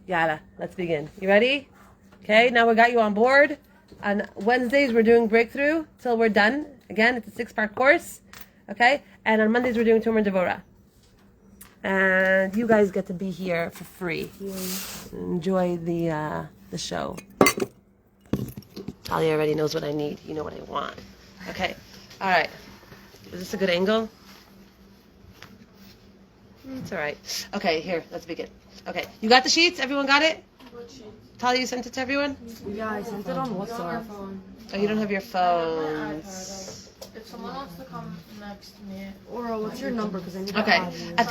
Yalla, let's begin. You ready? Okay, now we got you on board. On Wednesdays, we're doing Breakthrough till we're done. Again, it's a 6-part course. Okay? And on Mondays, we're doing Tomer Devorah. And you guys get to be here for free. Enjoy the show. Talia already knows what I need. You know what I want. Okay. All right. Is this a good angle? It's all right. Okay, here. Let's begin. Okay. You got the sheets? Everyone got it? What sheet? Talia, you sent it to everyone? Yeah, I sent it on WhatsApp. Oh, you don't have your phones. If someone wants to come next to me, or what's your number? Because I need to Okay. add you. At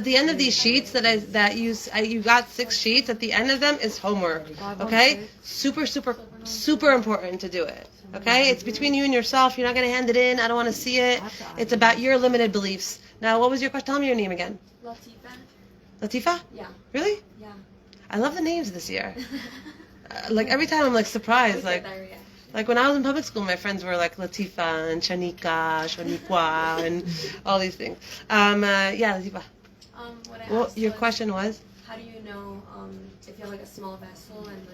the end of these sheets you got 6 sheets. At the end of them is homework. Okay. Super important to do it. Okay. It's between you and yourself. You're not gonna hand it in. I don't want to see it. It's about your limited beliefs. Now, what was your question? Tell me your name again. Latifa? Latifa? Yeah. Really? Yeah. I love the names this year. Like every time I'm like surprised. Like when I was in public school, my friends were like Latifa and Shanika, Shaniqua, and all these things. Yeah, Latifa. Well, your question was? How do you know if you have like a small vessel and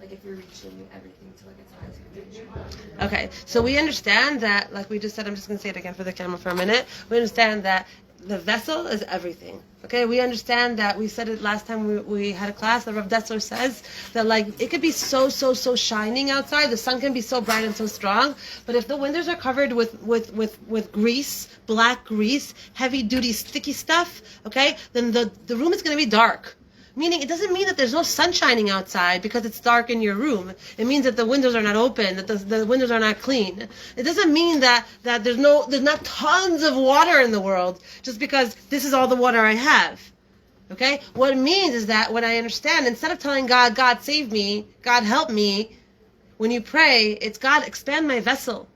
like if you're reaching everything to like its highest potential? Okay, so we understand that, like we just said, I'm just going to say it again for the camera for a minute. We understand that the vessel is everything. Okay, we understand that. We said it last time we had a class. The Rav Dessler says that like it could be so shining outside. The sun can be so bright and so strong, but if the windows are covered with grease, black grease, heavy duty sticky stuff, okay, then the room is going to be dark. Meaning, it doesn't mean that there's no sun shining outside because it's dark in your room. It means that the windows are not open, that the windows are not clean. It doesn't mean that there's not tons of water in the world just because this is all the water I have. Okay? What it means is that when I understand, instead of telling God, God save me, God help me, when you pray, it's God expand my vessel.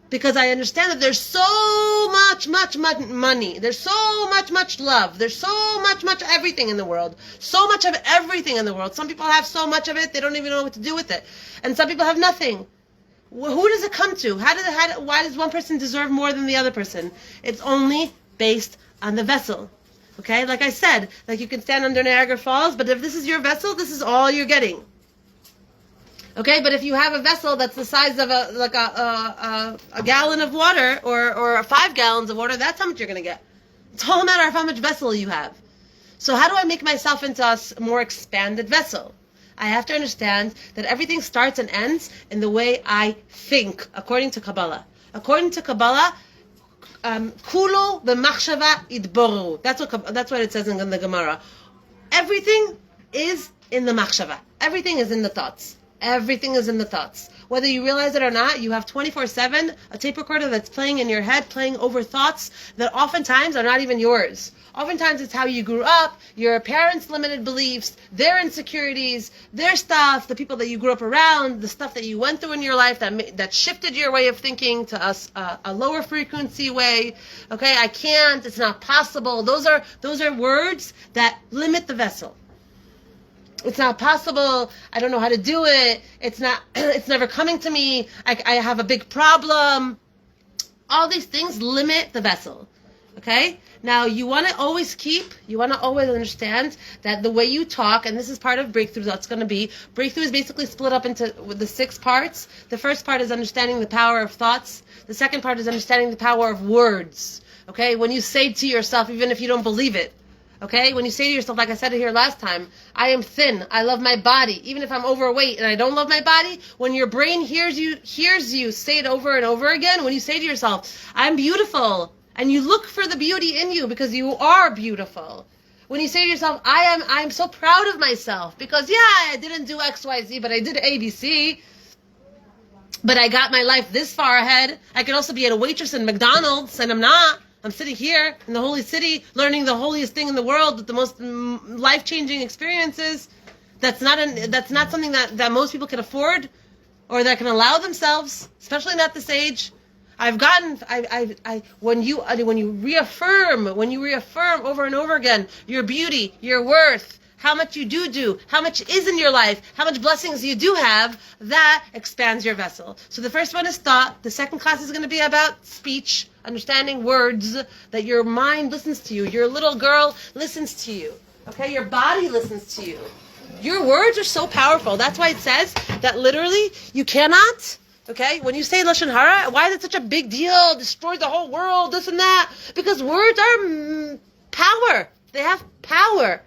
Because I understand that there's so much money. There's so much love. There's so much everything in the world. So much of everything in the world. Some people have so much of it, they don't even know what to do with it. And some people have nothing. Who does it come to? Why does one person deserve more than the other person? It's only based on the vessel. Okay? Like I said, like you can stand under Niagara Falls, but if this is your vessel, this is all you're getting. Okay, but if you have a vessel that's the size of a gallon of water or 5 gallons of water, that's how much you're going to get. It's all a matter of how much vessel you have. So how do I make myself into a more expanded vessel? I have to understand that everything starts and ends in the way I think, according to Kabbalah. According to Kabbalah, kulo b'machshava idboru. That's what it says in the Gemara. Everything is in the machshava. Everything is in the thoughts. Everything is in the thoughts. Whether you realize it or not, you have 24/7 a tape recorder that's playing in your head, playing over thoughts that oftentimes are not even yours. Oftentimes it's how you grew up, your parents' limited beliefs, their insecurities, their stuff, the people that you grew up around, the stuff that you went through in your life that shifted your way of thinking to a lower frequency way. Okay, I can't, it's not possible. Those are words that limit the vessel. It's not possible. I don't know how to do it. It's never coming to me. I have a big problem. All these things limit the vessel. Okay? Now, you want to always understand that the way you talk, and this is part of Breakthrough, Breakthrough is basically split up into the 6 parts. The first part is understanding the power of thoughts. The second part is understanding the power of words. Okay? When you say to yourself, even if you don't believe it, okay? When you say to yourself, like I said it here last time, I am thin, I love my body. Even if I'm overweight and I don't love my body, when your brain hears you say it over and over again, when you say to yourself, I'm beautiful, and you look for the beauty in you because you are beautiful. When you say to yourself, I'm so proud of myself because, yeah, I didn't do X, Y, Z, but I did ABC. But I got my life this far ahead. I could also be a waitress in McDonald's, and I'm not. I'm sitting here in the holy city, learning the holiest thing in the world with the most life-changing experiences. That's not something that most people can afford or that can allow themselves, especially not this age. When you reaffirm over and over again your beauty, your worth, how much you do, how much is in your life, how much blessings you do have, that expands your vessel. So the first one is thought. The second class is going to be about speech, understanding words, that your mind listens to you. Your little girl listens to you. Okay, your body listens to you. Your words are so powerful. That's why it says that literally you cannot, okay, when you say Lashon Hara, why is it such a big deal? Destroy the whole world, this and that. Because words are power. They have power.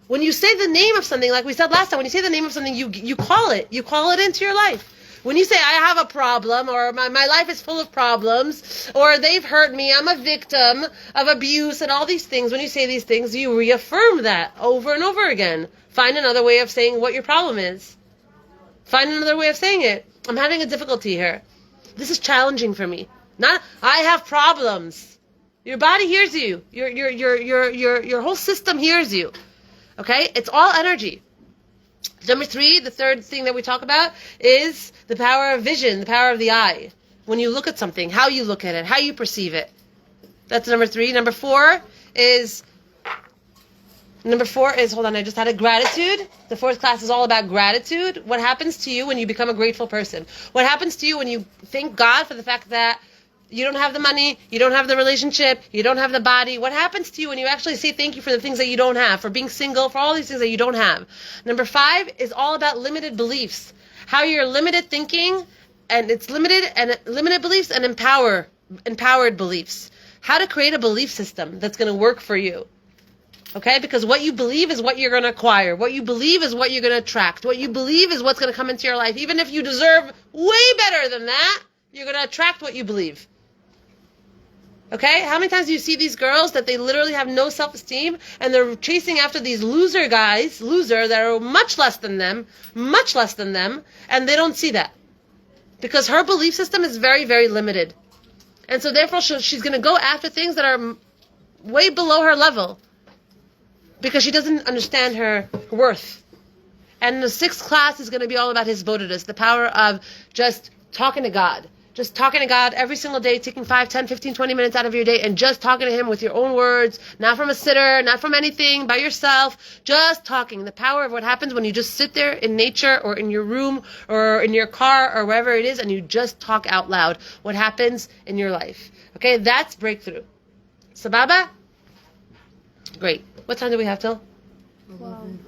When you say the name of something, like we said last time, when you say the name of something, you call it. You call it into your life. When you say, I have a problem, or my life is full of problems, or they've hurt me, I'm a victim of abuse, and all these things, when you say these things, you reaffirm that over and over again. Find another way of saying what your problem is. Find another way of saying it. I'm having a difficulty here. This is challenging for me. Not, I have problems. Your body hears you. Your whole system hears you. Okay? It's all energy. Number 3, the third thing that we talk about is the power of vision, the power of the eye. When you look at something, how you look at it, how you perceive it. That's number 3. Number 4 is, hold on, I just had a gratitude. The 4th class is all about gratitude. What happens to you when you become a grateful person? What happens to you when you thank God for the fact that you don't have the money, you don't have the relationship, you don't have the body? What happens to you when you actually say thank you for the things that you don't have, for being single, for all these things that you don't have? Number 5 is all about limited beliefs. How you're limited thinking, and it's limited beliefs and empowered beliefs. How to create a belief system that's going to work for you. Okay? Because what you believe is what you're going to acquire. What you believe is what you're going to attract. What you believe is what's going to come into your life. Even if you deserve way better than that, you're going to attract what you believe. Okay? How many times do you see these girls that they literally have no self-esteem and they're chasing after these loser that are much less than them, and they don't see that? Because her belief system is very, very limited. And so therefore she's going to go after things that are way below her level because she doesn't understand her worth. And the 6th class is going to be all about hisbodedus, the power of just talking to God. Just talking to God every single day, taking 5, 10, 15, 20 minutes out of your day and just talking to Him with your own words, not from a sitter, not from anything, by yourself, just talking. The power of what happens when you just sit there in nature or in your room or in your car or wherever it is and you just talk out loud. What happens in your life. Okay, that's breakthrough. Sababa? Great. What time do we have till? 12.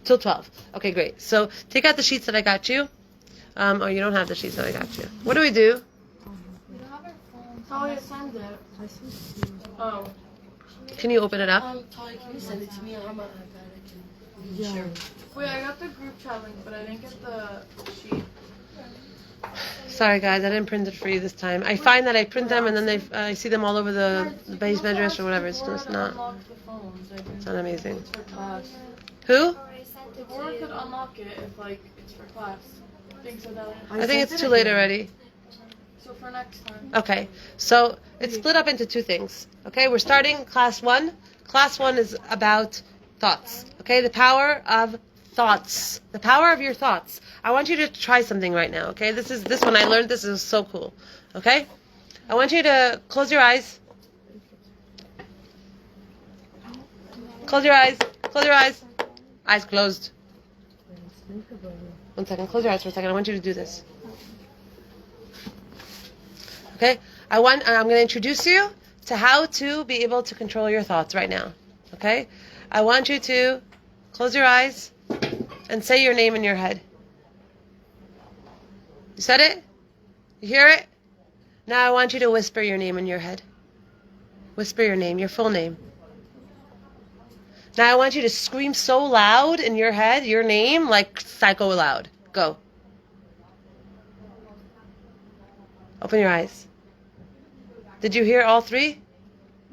Till 12. Okay, great. So take out the sheets that I got you. Oh, you don't have the sheets that I got you. What do we do? We don't have our phones. Oh, I signed it. Oh. Can you open it up? Tali, can you send it to me? I'm on iPad. Yeah. Wait, I got the group chat link, but I didn't get the sheet. Sorry, guys, I didn't print it for you this time. I find that I print them and then I see them all over the base address or whatever. It's just not. It's not amazing. It's for class. Who? The board could unlock it if, it's for class. I think it's too late already. So for next time. Okay, so it's split up into 2 things. Okay, we're starting class 1. Class 1 is about thoughts. Okay, the power of thoughts. The power of your thoughts. I want you to try something right now. Okay, this one I learned. This is so cool. Okay, I want you to close your eyes. Close your eyes. Close your eyes. Eyes closed. 1 second. Close your eyes for a second. I want you to do this. Okay? I'm going to introduce you to how to be able to control your thoughts right now. Okay? I want you to close your eyes and say your name in your head. You said it? You hear it? Now I want you to whisper your name in your head. Whisper your name, your full name. Now I want you to scream so loud in your head, your name, like psycho loud. Go. Open your eyes. Did you hear all 3?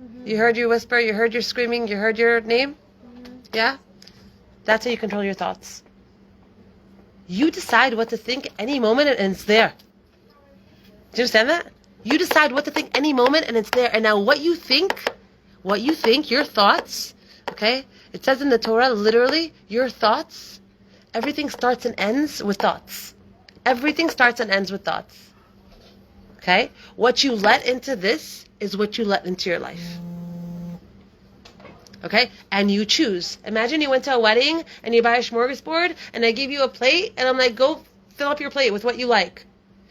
Mm-hmm. You heard your whisper, you heard your screaming, you heard your name? Mm-hmm. Yeah? That's how you control your thoughts. You decide what to think any moment and it's there. Do you understand that? You decide what to think any moment and it's there. And now what you think, your thoughts, okay? It says in the Torah, literally, your thoughts, everything starts and ends with thoughts. Everything starts and ends with thoughts. Okay? What you let into this is what you let into your life. Okay? And you choose. Imagine you went to a wedding and you buy a smorgasbord and I give you a plate and I'm like, go fill up your plate with what you like.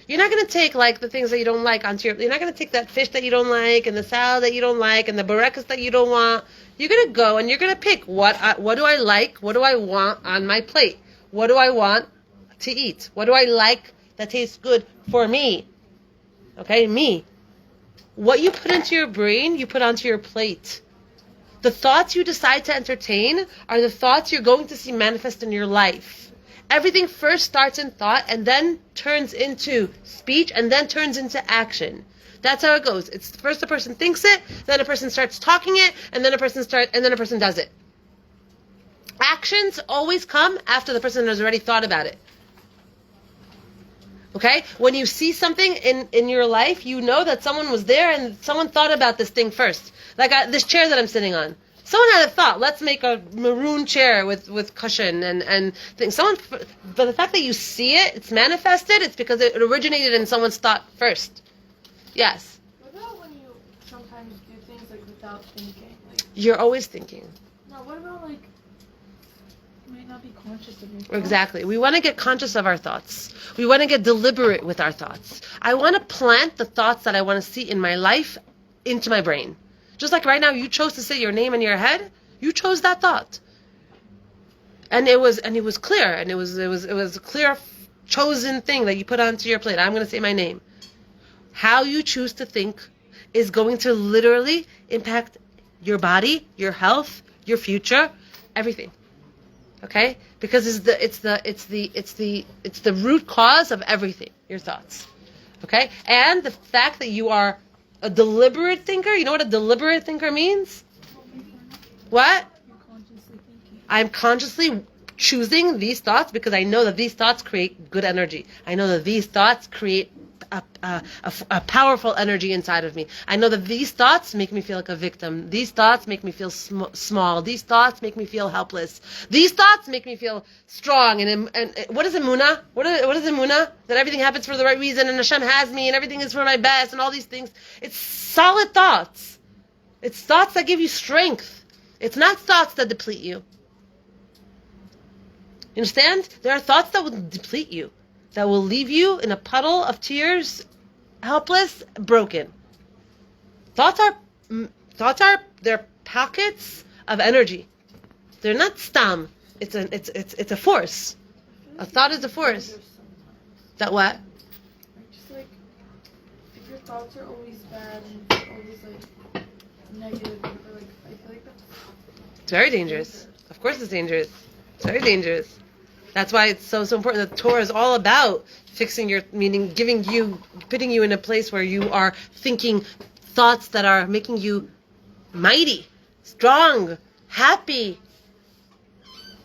You're not going to take like the things that you don't like you're not going to take that fish that you don't like and the salad that you don't like and the burekas that you don't want. You're going to go and you're going to pick what do I like? What do I want on my plate? What do I want to eat? What do I like that tastes good for me? Okay, me. What you put into your brain, you put onto your plate. The thoughts you decide to entertain are the thoughts you're going to see manifest in your life. Everything first starts in thought and then turns into speech and then turns into action. That's how it goes. It's first a person thinks it, then a person starts talking it, and then a person does it. Actions always come after the person has already thought about it. Okay? When you see something in your life, you know that someone was there and someone thought about this thing first. Like this chair that I'm sitting on. Someone had a thought, let's make a maroon chair with cushion and things. But the fact that you see it, it's manifested, it's because it originated in someone's thought first. Yes? What about when you sometimes do things like without thinking? Like, You're always thinking. no, what about like you might not be conscious of your thoughts? Exactly. We want to get conscious of our thoughts. We want to get deliberate with our thoughts. I want to plant the thoughts that I want to see in my life into my brain. Just like right now, you chose to say your name in your head. You chose that thought, and it was clear, and it was a clear, chosen thing that you put onto your plate. I'm going to say my name. How you choose to think is going to literally impact your body, your health, your future, everything. Okay? Because it's the root cause of everything. Your thoughts. Okay? And the fact that you are a deliberate thinker. You know what a deliberate thinker means? What? You're consciously thinking. I'm consciously choosing these thoughts because I know that these thoughts create good energy. I know that these thoughts create a powerful energy inside of me. I know that these thoughts make me feel like a victim. These thoughts make me feel small. These thoughts make me feel helpless. These thoughts make me feel strong. And what is emunah? What is emunah? That everything happens for the right reason and Hashem has me and everything is for my best and all these things. It's solid thoughts. It's thoughts that give you strength. It's not thoughts that deplete you. You understand? There are thoughts that will deplete you, that will leave you in a puddle of tears, helpless, broken. Thoughts are they're pockets of energy. They're not stam. It's a force. A thought is a force. That what? Just like if your thoughts are always bad and always like negative, or like I feel like that's It's very dangerous. Of course it's dangerous. It's very dangerous. That's why it's so important. The Torah is all about fixing meaning putting you in a place where you are thinking thoughts that are making you mighty, strong, happy.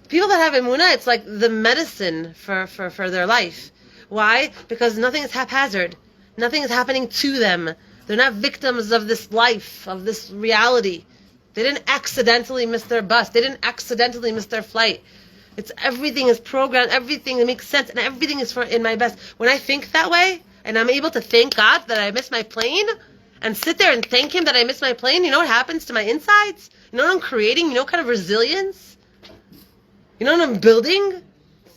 People that have emunah, it's like the medicine for their life. Why? Because nothing is haphazard. Nothing is happening to them. They're not victims of this life, of this reality. They didn't accidentally miss their bus. They didn't accidentally miss their flight. Everything is programmed, everything makes sense, and everything is in my best. When I think that way, and I'm able to thank God that I missed my plane, and sit there and thank Him that I missed my plane, you know what happens to my insides? You know what I'm creating? You know what kind of resilience? You know what I'm building?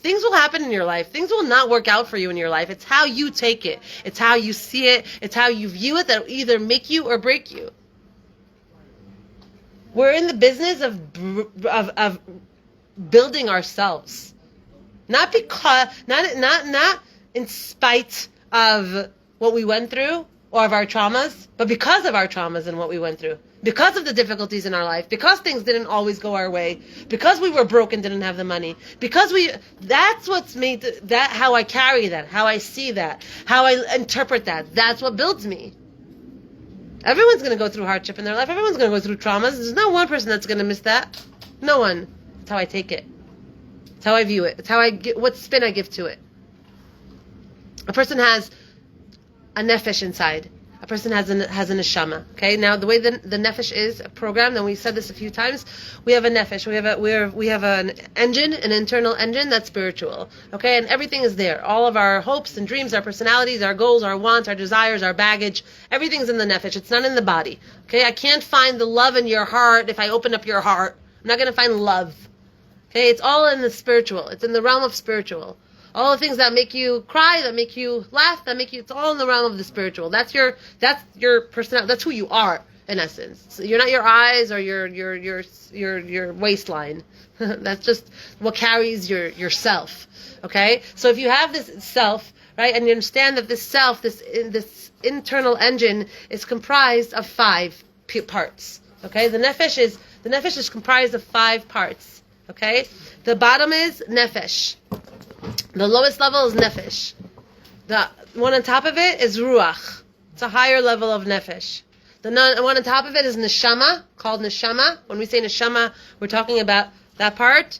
Things will happen in your life. Things will not work out for you in your life. It's how you take it. It's how you see it. It's how you view it that will either make you or break you. We're in the business of building ourselves, not in spite of what we went through or of our traumas, but because of our traumas and what we went through, because of the difficulties in our life, because things didn't always go our way, because we were broke and didn't have the money, that's what's made that, how I carry that, how I see that, how I interpret that. That's what builds me. Everyone's going to go through hardship in their life. Everyone's going to go through traumas. There's not one person that's going to miss that. No one. It's how I take it. It's how I view it. It's how what spin I give to it. A person has a nefesh inside. A person has a neshama. Okay, now the way the nefesh is programmed, and we said this a few times, we have a nefesh. We have an engine, an internal engine that's spiritual. Okay, and everything is there. All of our hopes and dreams, our personalities, our goals, our wants, our desires, our baggage, everything's in the nefesh. It's not in the body. Okay, I can't find the love in your heart if I open up your heart. I'm not going to find love. Okay, it's all in the spiritual. It's in the realm of spiritual. All the things that make you cry, that make you laugh, that make you, it's all in the realm of the spiritual. That's your personality. That's who you are, in essence. So you're not your eyes or your waistline. That's just what carries your self. Okay? So if you have this self, right, and you understand that this self, this internal engine is comprised of 5 parts. Okay? The nefesh is comprised of 5 parts. Okay? The bottom is nefesh. The lowest level is nefesh. The one on top of it is ruach. It's a higher level of nefesh. The one on top of it is neshama, called neshama. When we say neshama, we're talking about that part.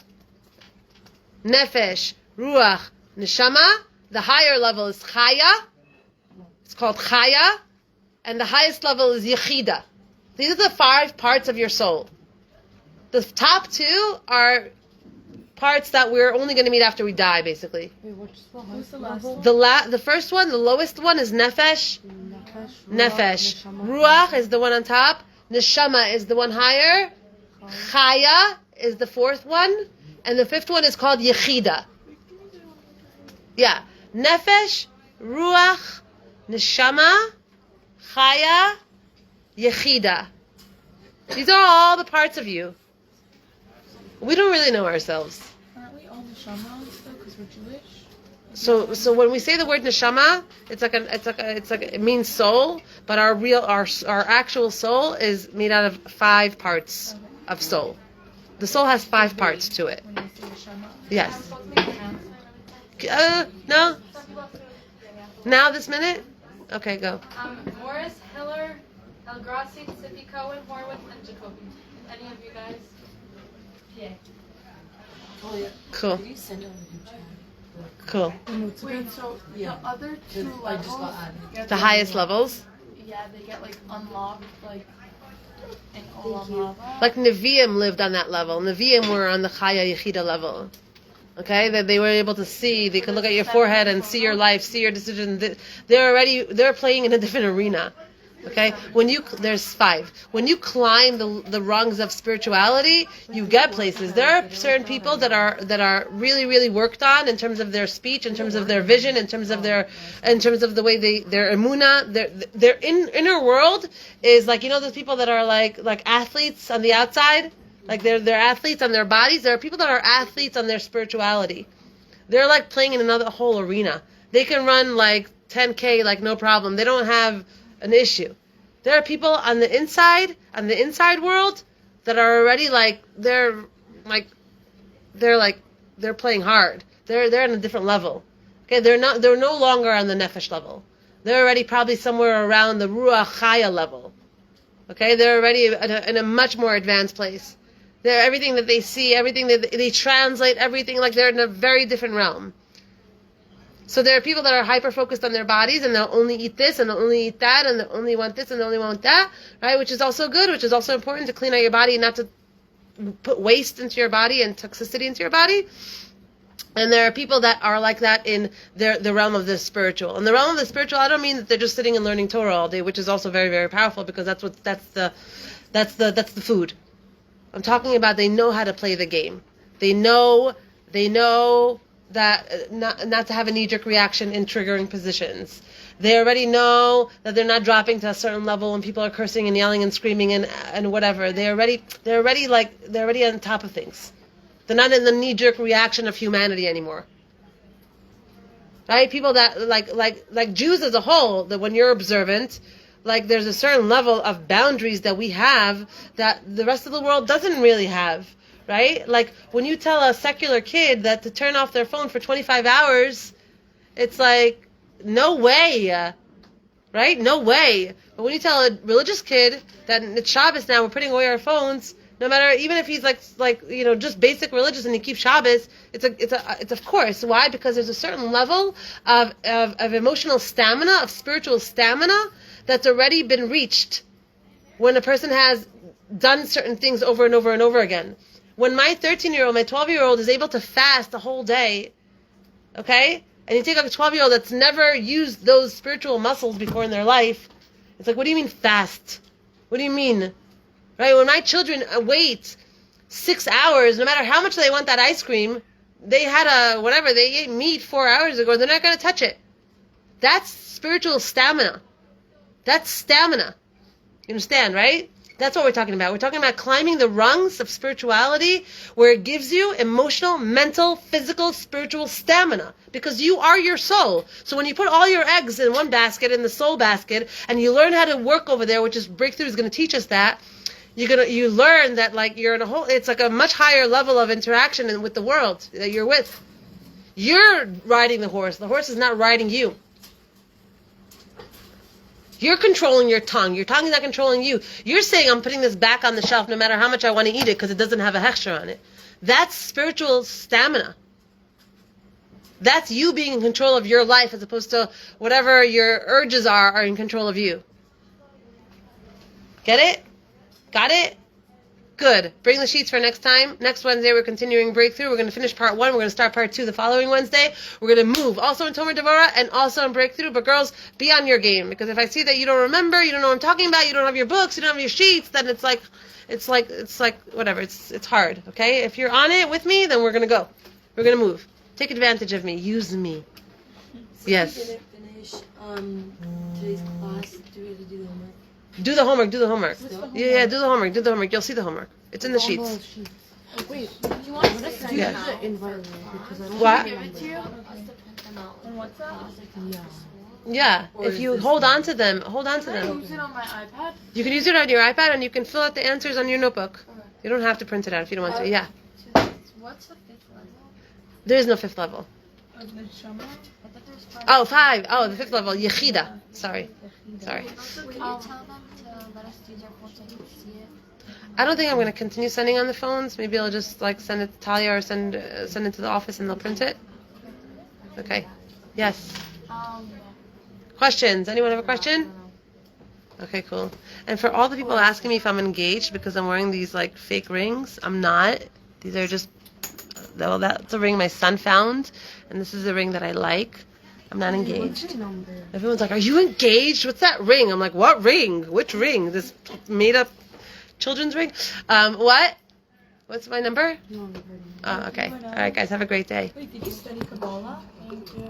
Nefesh, ruach, neshama. The higher level is chaya. It's called chaya. And the highest level is yechida. These are the 5 parts of your soul. The top 2 are parts that we're only going to meet after we die, basically. Wait, what's the last one? The first one, the lowest one is nefesh. Nefesh. Ruach is the one on top. Neshama is the one higher. Chaya is the 4th one. And the 5th one is called yechida. Yeah. Nefesh, Ruach, Neshama, Chaya, Yechida. These are all the parts of you. We don't really know ourselves. Aren't we all neshama still because we're Jewish? So when we say the word neshama, it means soul, but our actual soul is made out of 5 parts of soul. The soul has 5 parts to it. When you say neshama. Yes. No. Now this minute? Okay, go. Morris, Hiller, El Grassi, Sippy Cohen, Horowitz, and Jacoby. Any of you guys? Yeah. Oh, yeah. Cool. Did you send it on the group chat? Cool. Wait, so Yeah. the other 2 I levels, just got added. get The highest levels. Yeah, they get like unlocked, like in Olam Haba. Like Nevi'im lived on that level. Nevi'im were on the Chaya Yechida level. Okay, that they were able to see. They could look at your forehead and see your life, see your decision. They're playing in a different arena. Okay, there's 5. When you climb the rungs of spirituality, you get places. There are certain people that are really, really worked on in terms of their speech, in terms of their vision, in terms of the way their emuna, their inner world is like, those people that are like athletes on the outside. Like they're athletes on their bodies. There are people that are athletes on their spirituality. They're like playing in another whole arena. They can run like 10K like no problem. They don't have an issue. There are people on the inside world that are already they're playing hard. They're in a different level. Okay, they're no longer on the nefesh level. They're already probably somewhere around the ruach chaya level. Okay, they're already in a much more advanced place. They're everything that they see, everything that they translate, everything, like they're in a very different realm. So there are people that are hyper-focused on their bodies, and they'll only eat this, and they'll only eat that, and they'll only want this, and they'll only want that, right? Which is also good, which is also important to clean out your body and not to put waste into your body and toxicity into your body. And there are people that are like that in the realm of the spiritual. In the realm of the spiritual, I don't mean that they're just sitting and learning Torah all day, which is also very, very powerful, because that's the food. I'm talking about they know how to play the game. They know that not to have a knee-jerk reaction in triggering positions. They already know that they're not dropping to a certain level when people are cursing and yelling and screaming and whatever. They're already on top of things. They're not in the knee-jerk reaction of humanity anymore. Right? People that like Jews as a whole, that when you're observant, like there's a certain level of boundaries that we have that the rest of the world doesn't really have. Right? Like when you tell a secular kid that to turn off their phone for 25 hours, it's like, no way. Right? No way. But when you tell a religious kid that it's Shabbos now, we're putting away our phones, no matter, even if he's just basic religious and he keeps Shabbos, it's of course. Why? Because there's a certain level of emotional stamina, of spiritual stamina that's already been reached when a person has done certain things over and over and over again. When my 13-year-old, my 12-year-old is able to fast the whole day, okay? And you take like a 12-year-old that's never used those spiritual muscles before in their life, it's like, what do you mean fast? What do you mean? Right? When my children wait 6 hours, no matter how much they want that ice cream, they had a whatever, they ate meat 4 hours ago, they're not going to touch it. That's spiritual stamina. That's stamina. You understand, right? That's what we're talking about. We're talking about climbing the rungs of spirituality where it gives you emotional, mental, physical, spiritual stamina. Because you are your soul. So when you put all your eggs in one basket, in the soul basket, and you learn how to work over there, which is Breakthrough is going to teach us that, you learn that like you're in a whole, it's like a much higher level of interaction with the world that you're with. You're riding the horse. The horse is not riding you. You're controlling your tongue. Your tongue is not controlling you. You're saying, I'm putting this back on the shelf no matter how much I want to eat it because it doesn't have a hechsher on it. That's spiritual stamina. That's you being in control of your life as opposed to whatever your urges are in control of you. Get it? Got it? Good. Bring the sheets for next time. Next Wednesday, we're continuing Breakthrough. We're going to finish part 1. We're going to start part 2 the following Wednesday. We're going to move also in Tomer Devorah and also in Breakthrough. But girls, be on your game. Because if I see that you don't remember, you don't know what I'm talking about, you don't have your books, you don't have your sheets, then it's like whatever. It's hard. Okay? If you're on it with me, then we're going to go. We're going to move. Take advantage of me. Use me. So Yes. we didn't finish today's class. Do we have to do the homework? Do the homework. Do the homework. Still? Yeah, do the homework. Do the homework. You'll see the homework. It's in the sheets. Wait, You want us to do send Yeah. them the out? invite link because I don't What? Give it to you? Us to print them out. On WhatsApp? Yeah. Yeah. Or If is you this- hold on to them, hold on to Can I them. use it on my iPad? You can use it on your iPad and you can fill out the answers on your notebook. You don't have to print it out if you don't want to. Yeah. What's the 5th level There is no 5th level. of the Shama? I thought there was 5. Oh, 5. Oh, the 5th level. Yechida. Sorry. Sorry. Will you tell them to let us use our phones so I can see it? I don't think I'm going to continue sending on the phones. Maybe I'll just like send it to Talia or send it to the office and they'll print it. Okay. Yes. Questions? Anyone have a question? Okay, cool. And for all the people asking me if I'm engaged because I'm wearing these like fake rings, I'm not. These are just, well, that's a ring my son found, and this is a ring that I like. I'm not What's engaged. your number? Everyone's like, are you engaged? What's that ring? I'm like, what ring? Which ring? This made up children's ring? What? What's my number? No, Oh, okay. All right, guys, have a great day. Wait, did you study Kabbalah? Thank you.